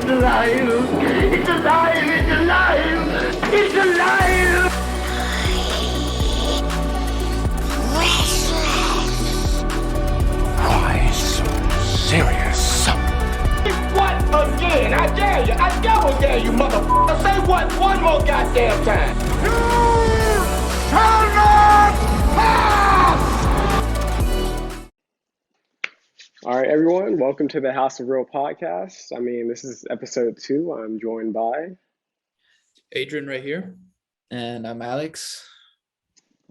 alive! It's alive! It's alive! It's alive! Why so serious? What again? I dare you! I double dare you, motherfucker! Say what one more goddamn time! You shall not pass! All right, everyone, welcome to the House of Real Podcast. This is episode 2. I'm joined by Adrian right here. And I'm Alex.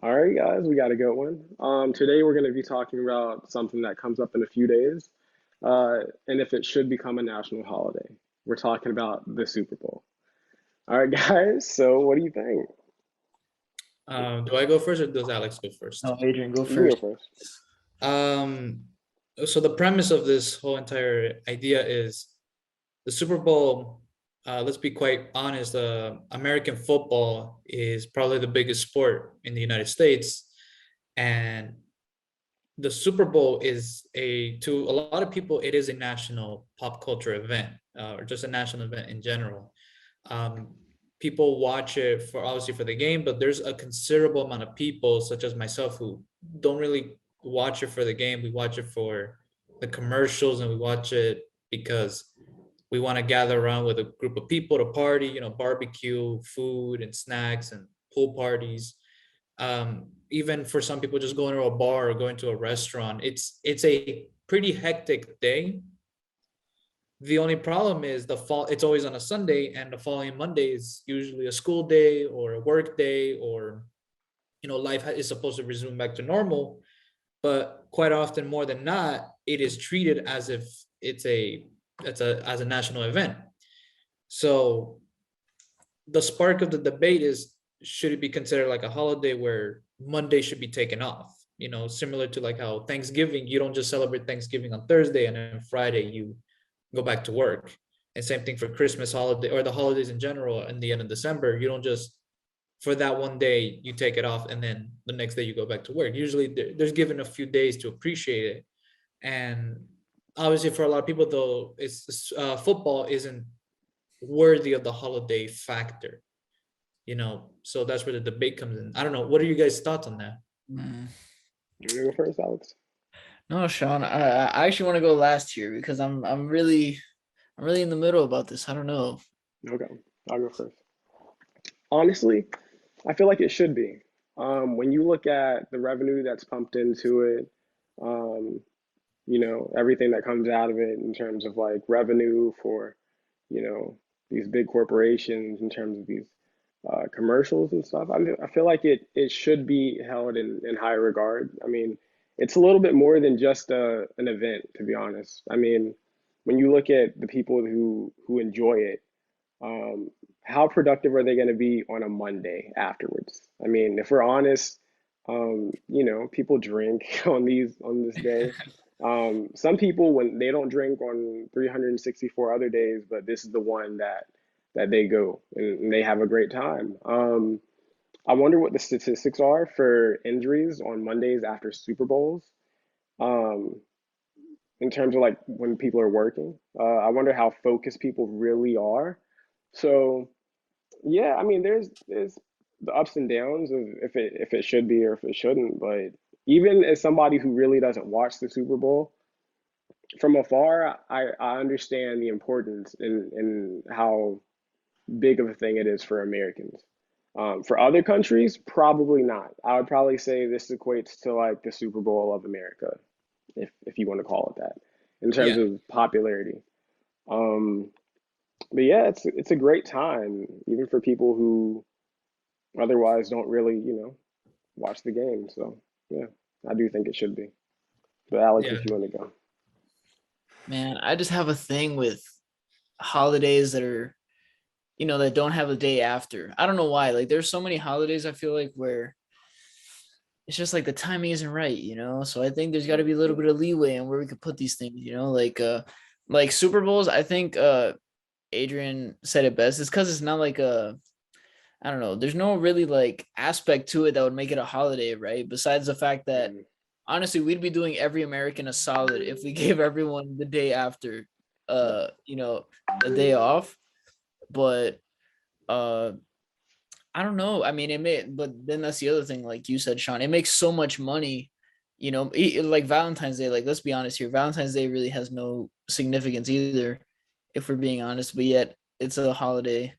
All right, guys, we got a good one. Today we're going to be talking about something that comes up in a few days, and if it should become a national holiday. We're talking about the Super Bowl. All right, guys, so what do you think? Do I go first or does Alex go first? No, Adrian, go You first. go first. So the premise of this whole entire idea is the Super Bowl. Let's be quite honest. American football is probably the biggest sport in the United States, and the Super Bowl is to a lot of people, it is a national pop culture event, or just a national event in general. People watch it obviously for the game, but there's a considerable amount of people, such as myself, who don't really watch it for the game. We watch it for the commercials, and we watch it because we want to gather around with a group of people to party, barbecue, food and snacks and pool parties. Even for some people, just going to a bar or going to a restaurant, it's a pretty hectic day. The only problem is it's always on a Sunday, and the following Monday is usually a school day or a work day, or life is supposed to resume back to normal. But quite often, more than not, it is treated as if it's a national event. So the spark of the debate is, should it be considered like a holiday where Monday should be taken off? Similar to like how Thanksgiving, you don't just celebrate Thanksgiving on Thursday and then Friday you go back to work. And same thing for Christmas holiday or the holidays in general. In the end of December, you don't just, for that one day, you take it off and then the next day you go back to work. Usually there's given a few days to appreciate it. And obviously for a lot of people, though, football isn't worthy of the holiday factor, so that's where the debate comes in. I don't know. What are you guys' thoughts on that? You want to go first, Alex? No, Shawn, I actually want to go last here because I'm really in the middle about this. I don't know. Okay, I'll go first. Honestly, I feel like it should be. When you look at the revenue that's pumped into it, everything that comes out of it in terms of like revenue for, these big corporations, in terms of these commercials and stuff. I feel like it should be held in high regard. It's a little bit more than just an event, to be honest. When you look at the people who enjoy it, how productive are they going to be on a Monday afterwards? If we're honest, people drink on this day. Some people, when they don't drink on 364 other days, but this is the one that they go and they have a great time. I wonder what the statistics are for injuries on Mondays after Super Bowls, in terms of like when people are working. I wonder how focused people really are. So yeah, there's the ups and downs of if it should be or if it shouldn't. But even as somebody who really doesn't watch the Super Bowl, from afar, I understand the importance in how big of a thing it is for Americans. For other countries, probably not. I would probably say this equates to like the Super Bowl of America, if you want to call it that, in terms of popularity. But yeah, it's a great time, even for people who otherwise don't really, watch the game. So yeah, I do think it should be. But Alex, if you want to go. Man, I just have a thing with holidays that are, that don't have a day after. I don't know why. Like, there's so many holidays I feel like where it's just like the timing isn't right, So I think there's got to be a little bit of leeway in where we could put these things, like Super Bowls. I think Adrian said it best. It's because it's not like I don't know. There's no really like aspect to it that would make it a holiday, right? Besides the fact that honestly, we'd be doing every American a solid if we gave everyone the day after a day off. But I don't know. I mean, but then that's the other thing, like you said, Sean, it makes so much money, like Valentine's Day. Like, let's be honest here, Valentine's Day really has no significance either, if we're being honest. But yet, it's a holiday.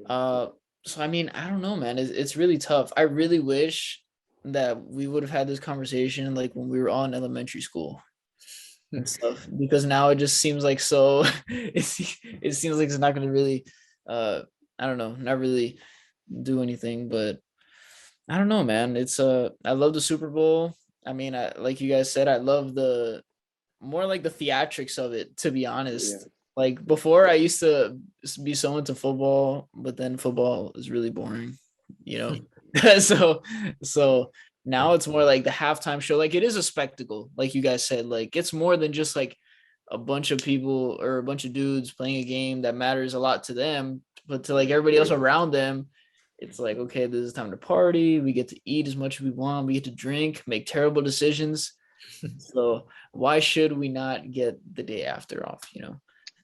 So I mean, I don't know, man. It's really tough. I really wish that we would have had this conversation like when we were all in elementary school and stuff, because now it just seems like so. it seems like it's not going to really, I don't know, not really do anything. But I don't know, man. I love the Super Bowl. I mean, like you guys said, I love the more like the theatrics of it, to be honest. Yeah. Like before, I used to be so into football, but then football is really boring, you know. So now it's more like the halftime show. Like it is a spectacle, like you guys said. Like it's more than just like a bunch of people or a bunch of dudes playing a game that matters a lot to them, but to like everybody else around them, it's like, okay, this is time to party. We get to eat as much as we want. We get to drink, make terrible decisions. So why should we not get the day after off, you know?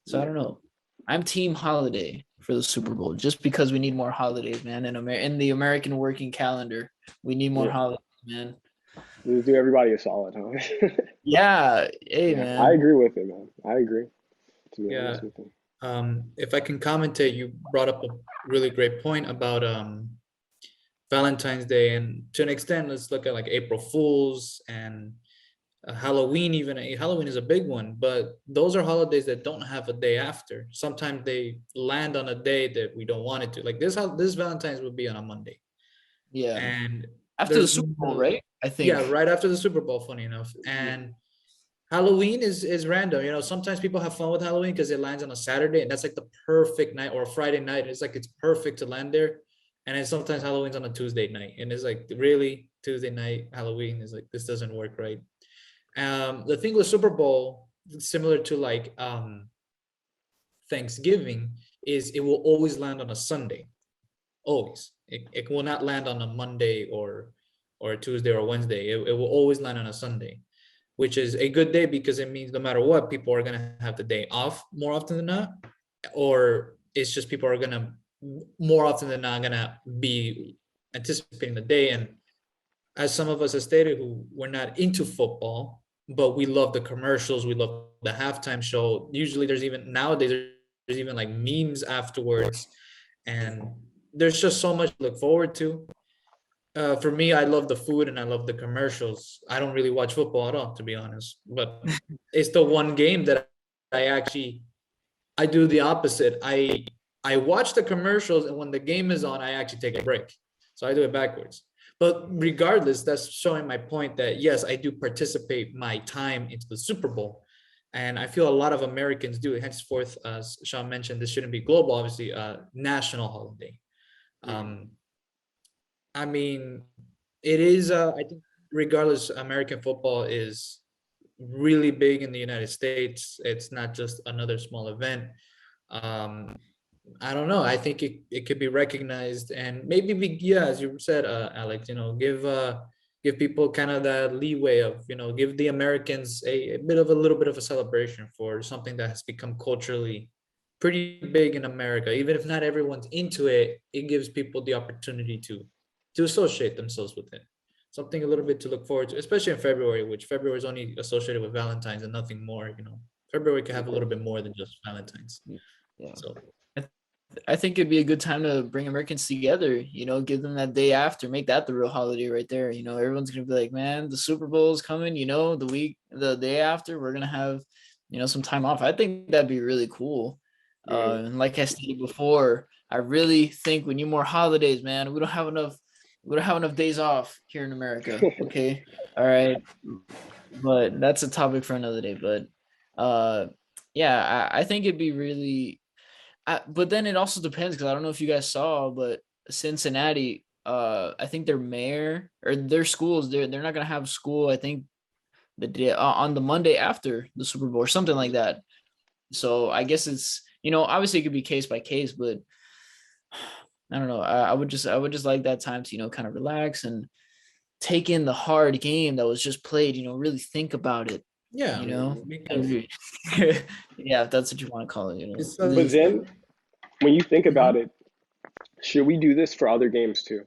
So I don't know. I'm team holiday for the Super Bowl just because we need more holidays, man. In the American working calendar, we need more holidays, man. Just do everybody a solid, huh? Yeah. Hey, Yeah, man. I agree with it, man. I agree. To be Yeah. honest with you. If I can commentate, you brought up a really great point about Valentine's Day, and to an extent, let's look at like April Fools and Halloween. Even Halloween is a big one, but those are holidays that don't have a day after. Sometimes they land on a day that we don't want it to. Like this Valentine's would be on a Monday, Yeah. and After the there's Super Bowl, right? I think. yeah, right after the Super Bowl. Funny enough, and Halloween is random. You know, sometimes people have fun with Halloween because it lands on a Saturday, and that's like the perfect night, or a Friday night. It's like it's perfect to land there. And then sometimes Halloween's on a Tuesday night, and it's like really Tuesday night Halloween is like this doesn't work right. The thing with Super Bowl, similar to like Thanksgiving, is it will always land on a Sunday. Always. It will not land on a Monday or a Tuesday or a Wednesday. It will always land on a Sunday, which is a good day because it means no matter what, people are gonna have the day off more often than not, or it's just people are gonna more often than not gonna be anticipating the day. And as some of us have stated, who we're not into football, but we love the commercials, we love the halftime show. Usually there's even nowadays there's even like memes afterwards, and there's just so much to look forward to. For me, I love the food and I love the commercials. I don't really watch football at all, to be honest, but it's the one game that I do the opposite. I watch the commercials, and when the game is on, I actually take a break. So I do it backwards. But regardless, that's showing my point that yes, I do participate my time into the Super Bowl. And I feel a lot of Americans do. Henceforth, as Shawn mentioned, this shouldn't be global, obviously, national holiday. I mean, it is, I think, regardless, American football is really big in the United States. It's not just another small event. I don't know. I think it could be recognized, and maybe yeah, as you said, Alex, give people kind of that leeway of, give the Americans a little bit of a celebration for something that has become culturally pretty big in America. Even if not everyone's into it, it gives people the opportunity to associate themselves with it. Something a little bit to look forward to, especially in February, which February is only associated with Valentine's and nothing more. February can have a little bit more than just Valentine's. Yeah. So I think it'd be a good time to bring Americans together, give them that day after, make that the real holiday right there. Everyone's going to be like, man, the Super Bowl is coming, the day after, we're going to have, some time off. I think that'd be really cool. And like I stated before, I really think we need more holidays, man. We don't have enough days off here in America. Okay. All right. But that's a topic for another day. But yeah, I think it'd be really, but then it also depends, because I don't know if you guys saw, but Cincinnati, I think their mayor or their schools, they're not gonna have school. I think the day on the Monday after the Super Bowl or something like that. So I guess it's, obviously it could be case by case, but I don't know. I would just like that time to kind of relax and take in the hard game that was just played. Really think about it. Yeah, you know, because yeah, if that's what you want to call it, you know. it's But then when you think Mhm. about it, should we do this for other games too?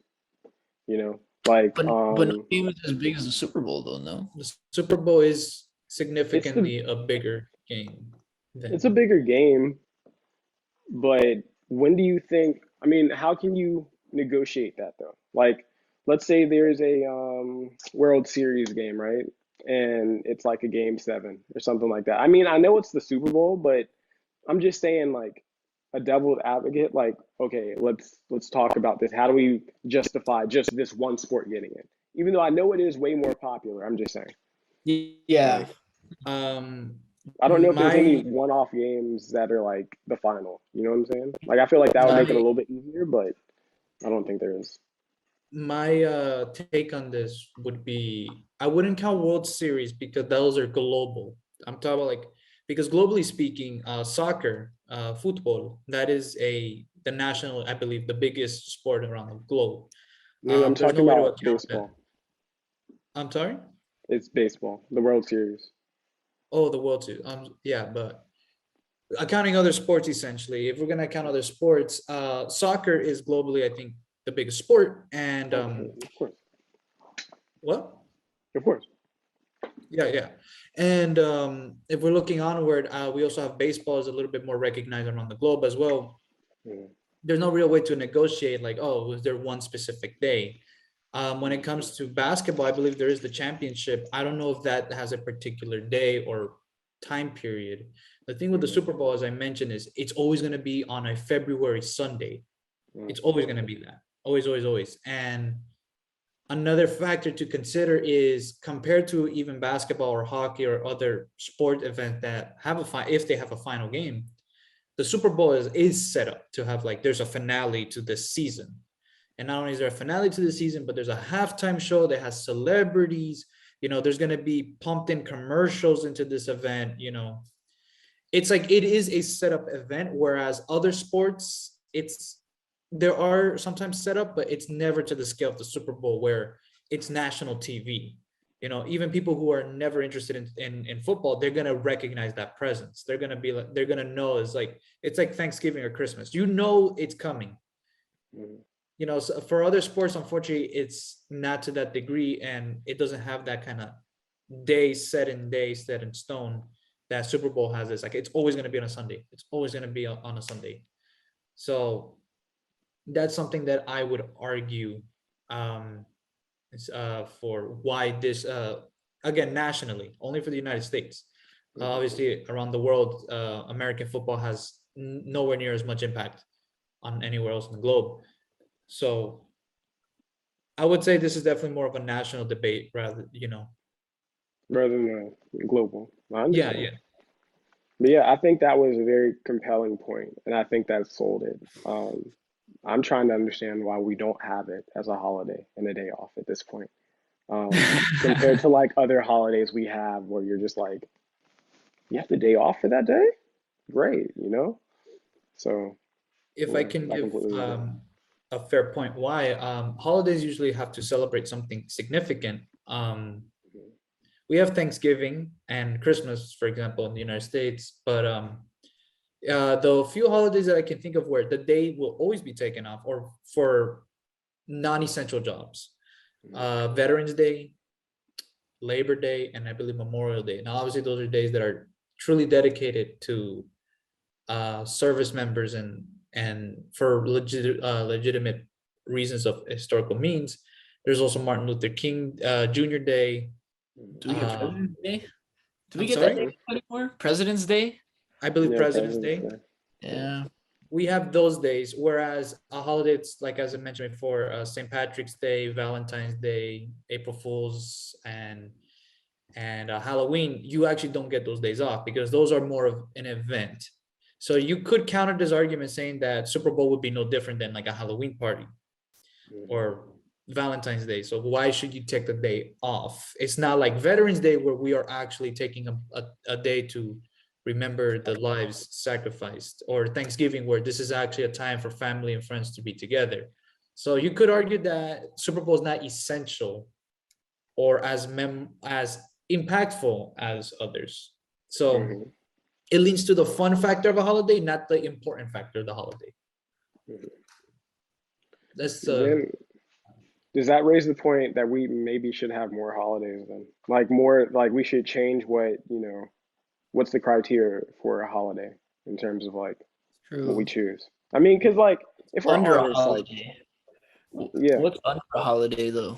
You know, like But no game is as big as the Super Bowl, though. No. the Super Bowl is it's the significantly a bigger game it's a than bigger game, but when do you think, I mean, how can you negotiate that though? Like, let's say there's a World Series game, right? And it's like a game seven or something like that. I mean, I know it's the Super Bowl, but I'm just saying like a devil's advocate, like, okay, let's talk about this. How do we justify just this one sport getting it? Even though I know it is way more popular, I'm just saying. Yeah. Like, um I don't know if there's any my one-off games that are like the final. You know what I'm saying? Like I feel like that would make it a my little bit easier, but I don't think there is. my take on this would be I wouldn't count World Series because those are global. I'm talking about like because globally speaking, soccer, football, that is the national, I believe, the biggest sport around the globe. No, I'm There's no talking way to about account that. baseball. I'm sorry. It's baseball, the World Series. Oh, the World Series. Yeah, but accounting other sports, essentially, if we're gonna count other sports, soccer is globally, I think, the biggest sport. And Oh, of course, what? of course. Yeah. And if we're looking onward, we also have baseball is a little bit more recognized around the globe as well. Yeah. There's no real way to negotiate like, oh, was there one specific day? When it comes to basketball, I believe there is the championship. I don't know if that has a particular day or time period. The thing with the Super Bowl, as I mentioned, is it's always going to be on a February Sunday. It's always going to be that. Always, always, always. And another factor to consider is compared to even basketball or hockey or other sport events that have if they have a final game, the Super Bowl is set up to have like there's a finale to the season. And not only is there a finale to the season, but there's a halftime show that has celebrities. There's going to be pumped in commercials into this event. It's like it is a setup event, whereas other sports, there are sometimes set up, but it's never to the scale of the Super Bowl where it's national TV. Even people who are never interested in football, they're gonna recognize that presence. They're gonna be like, they're gonna know it's like Thanksgiving or Christmas. It's coming. So for other sports, unfortunately, it's not to that degree, and it doesn't have that kind of day set in stone that Super Bowl has. It's like it's always going to be on a Sunday. It's always going to be on a Sunday. So that's something that I would argue for why this again nationally, only for the United States. Obviously, around the world, American football has nowhere near as much impact on anywhere else in the globe. So I would say this is definitely more of a national debate rather. Rather than global. I Yeah, understand. yeah. But yeah, I think that was a very compelling point, and I think that sold it. I'm trying to understand why we don't have it as a holiday and a day off at this point, compared to like other holidays we have where you're just like, you have the day off for that day? Great, you know? So, If I yeah, can I give completely agree. a fair point why holidays usually have to celebrate something significant. We have Thanksgiving and Christmas, for example, in the United States, but the few holidays that I can think of where the day will always be taken off or for non-essential jobs, Veterans Day, Labor Day, and I believe Memorial Day. Now, obviously, those are days that are truly dedicated to service members and for legitimate reasons of historical means. There's also Martin Luther King Jr. Day. Do we get President's Day? Do we I'm get that sorry? day anymore? President's Day? I believe Yeah, President's President's Day. Day. Yeah. We have those days, whereas a holiday, it's like as I mentioned before, St. Patrick's Day, Valentine's Day, April Fools, and Halloween. You actually don't get those days off because those are more of an event. So you could counter this argument saying that Super Bowl would be no different than like a Halloween party or Valentine's Day. So why should you take the day off? It's not like Veterans Day where we are actually taking a day to remember the lives sacrificed, or Thanksgiving where this is actually a time for family and friends to be together. So you could argue that Super Bowl is not essential or as impactful as others. So Mhm. it leads to the fun factor of a holiday, not the important factor of the holiday. Mhm. That's Then does that raise the point that we maybe should have more holidays then? Like more, like we should change what, what's the criteria for a holiday in terms of like what we True. choose? I mean, because like if we're Under a honest, like holiday. yeah, What's under a holiday though?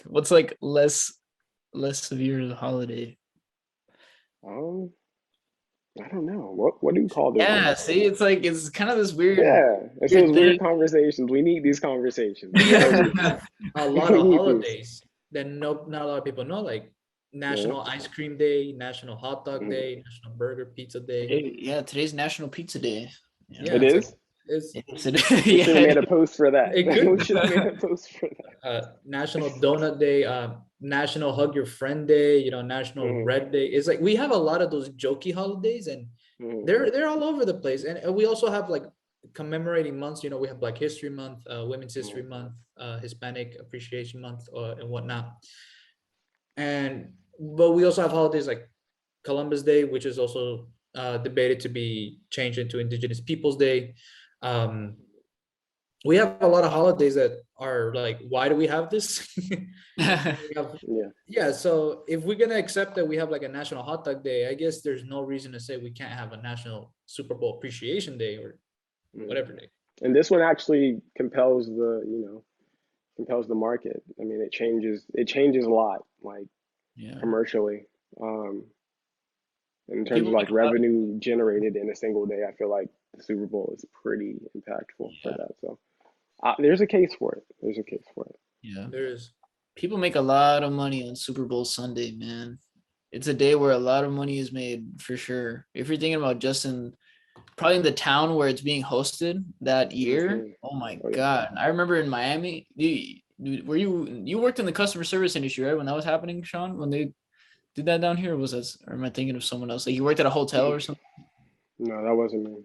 What's like less severe as a holiday? um, I don't know. What do you call those Yeah, things? see, it's like it's kind of this Yeah, it's those weird weird thing. conversations. We need these conversations. we We need have these. a lot We of need these. holidays that not a lot of people know, like Yeah. National Ice Cream Day, National Hot Dog Mhm. Day, National Burger Pizza Day. Today's National Pizza Day. Yeah. It Yeah, is. it's Yes, it, We should yeah, have made it a post for that. it could We be. should have made a post for that. National Donut Day, National Hug Your Friend Day, National Mhm. Red Day. It's like we have a lot of those jokey holidays, and Mhm. they're all over the place. And we also have like commemorating months. We have Black History Month, Women's History Month, Hispanic Appreciation Month, and whatnot. But we also have holidays like Columbus Day, which is also debated to be changed into Indigenous Peoples Day. Um, we have a lot of holidays that are like, why do we have this? We have- Yeah. yeah, so if we're gonna accept that we have like a National Hot Dog Day, I guess there's no reason to say we can't have a National Super Bowl Appreciation Day or Mhm. whatever day. And this one actually compels the market. I mean, it changes a lot, like yeah. commercially. Um, in terms of People like make a lot. revenue generated in a single day, I feel like the Super Bowl is pretty impactful for Yeah, that. So there's a case for it. There's a case for it. yeah. There's People make a lot of money on Super Bowl Sunday, man. It's a day where a lot of money is made for sure. If you're thinking about just in probably in the town where it's being hosted that year, Mhm. oh my Oh yeah. God. I remember in Miami, you worked in the customer service industry, right? When that was happening, Sean, when they did that down here, or am I thinking of someone else? Like you worked at a hotel or something? No, that wasn't me.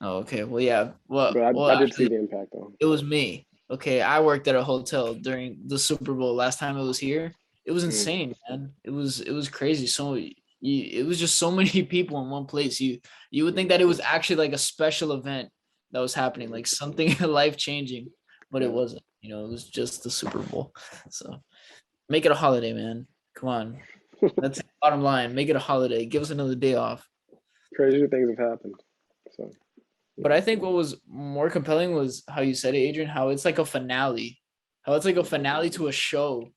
Oh, okay. Well, yeah. Well, But well, I did see actually, the impact though. it was me. Okay, I worked at a hotel during the Super Bowl last time it was here. It was Mhm. insane, man. It was crazy. It was just so many people in one place. You would think that it was actually like a special event that was happening, like something life changing, but it Yeah. wasn't. It was just the Super Bowl. So make it a holiday, man. Come on, that's the bottom line. Make it a holiday. Give us another day off. Crazier things have happened. So But yeah. I think what was more compelling was how you said it, Adrian, how it's like a finale, how it's like a finale to a show.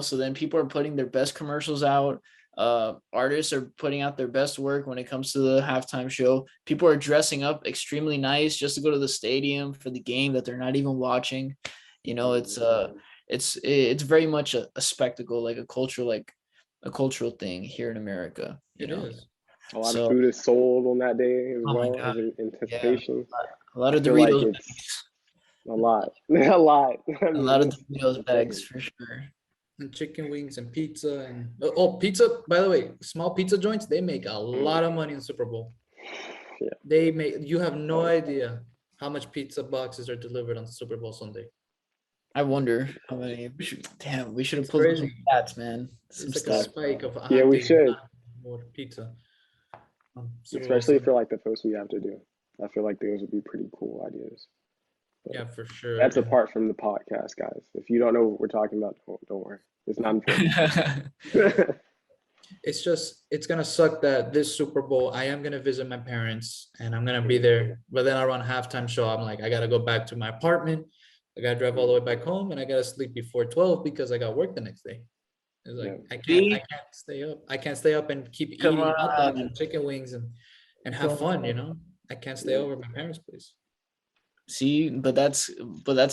So then people are putting their best commercials out. Artists are putting out their best work when it comes to the halftime show. People are dressing up extremely nice just to go to the stadium for the game that they're not even watching. It's it's very much a spectacle, like a cultural thing here in America. it is. A lot of So food is sold on that day as oh my well God, as in yeah, anticipation. a lot I of feel like Doritos it's a lot, a lot. I A lot of mean, Doritos it's bags definitely for sure. And chicken wings and pizza and pizza, by the way, small pizza joints, they make a lot of money in Super Bowl. yeah. You have no idea how much pizza boxes are delivered on Super Bowl Sunday. I wonder how many. Damn, we should have It's pulled up some crazy. stats, man. Some It's like a stats. spike of Yeah, we hunting should, more pizza on Super Bowl especially Sunday. for like the posts we have to do. I feel like those would be pretty cool ideas. But Yeah, for sure. that's And apart from the podcast, guys. If you don't know what we're talking about, don't worry. It's not important. it's gonna suck that this Super Bowl I am gonna visit my parents and I'm gonna be there, but then around halftime show I'm like I gotta go back to my apartment. I gotta drive all the way back home and I gotta sleep before 12 because I got work the next day. It's Yeah. like I See, can't stay up. I can't stay up and keep come eating hot dogs on, and chicken wings and have come fun. I can't stay Yeah. over at my parents' place. see, but that's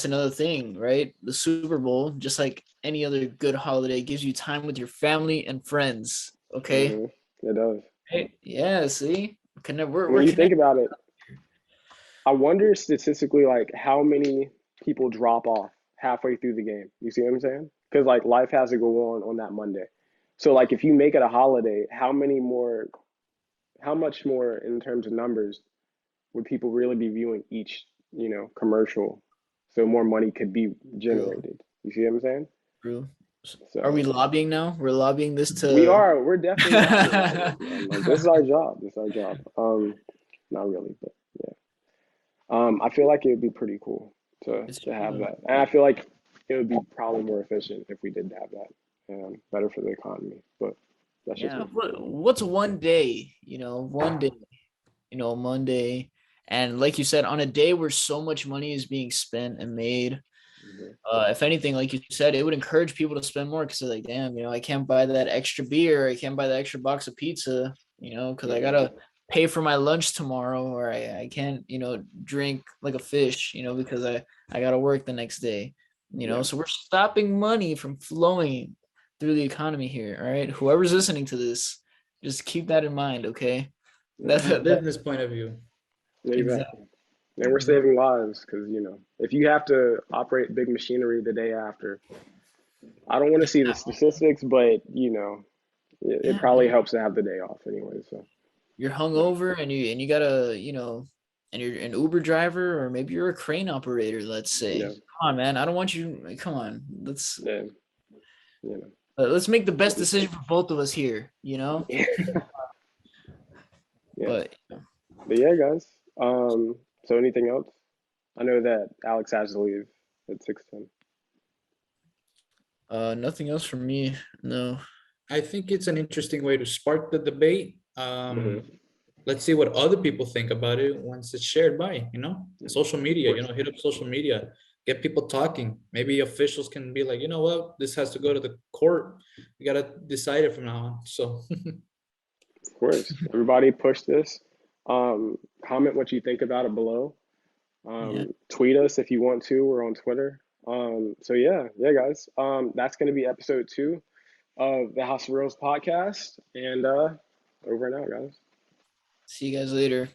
another thing, right? The Super Bowl, just like any other good holiday, gives you time with your family and friends. Okay, Hmm. It does. right? Yeah. See, we're When you think connected. about it, I wonder statistically like how many people drop off halfway through the game. You see what I'm saying? Because like life has to go on that Monday. So like if you make it a holiday, how much more in terms of numbers would people really be viewing each, commercial? So more money could be True, generated. You see what I'm saying? true. So Are we lobbying now? We're lobbying this to. we are. We're definitely lobbying. Like, this is our job. This is our job. Not really, but yeah. I feel like it would be pretty cool to have that, and I feel like it would be probably more efficient if we did have that, better for the economy. But that's just Yeah. me. What's one day? One day. Monday, and like you said, on a day where so much money is being spent and made. If anything, like you said, it would encourage people to spend more because they're like, damn, I can't buy that extra beer, I can't buy that extra box of pizza, because I gotta pay for my lunch tomorrow, or I can't, drink like a fish, because I gotta work the next day, So we're stopping money from flowing through the economy here. All right, whoever's listening to this, just keep that in mind, okay? From a business point of view. Exactly. And we're saving lives because, if you have to operate big machinery the day after, I don't want to see the statistics, but, it probably helps to have the day off anyway. So you're hungover and you gotta, and you're an Uber driver or maybe you're a crane operator, let's say. yeah, Come on, man. I don't want you. Come on. yeah, Let's make the best decision for both of us here, yeah. But yeah, guys. So anything else? I know that Alex has to leave at 6:10. nothing else from me. No. I think it's an interesting way to spark the debate. Let's see what other people think about it once it's shared by, social media, hit up social media, get people talking. Maybe officials can be like, you know what, this has to go to the court. We got to decide it from now on. So, of course, everybody push this. Comment what you think about it below. Tweet us if you want to. We're on Twitter. So yeah, guys. That's going to be episode 2 of the House of Reels podcast, and over and out, guys. See you guys later.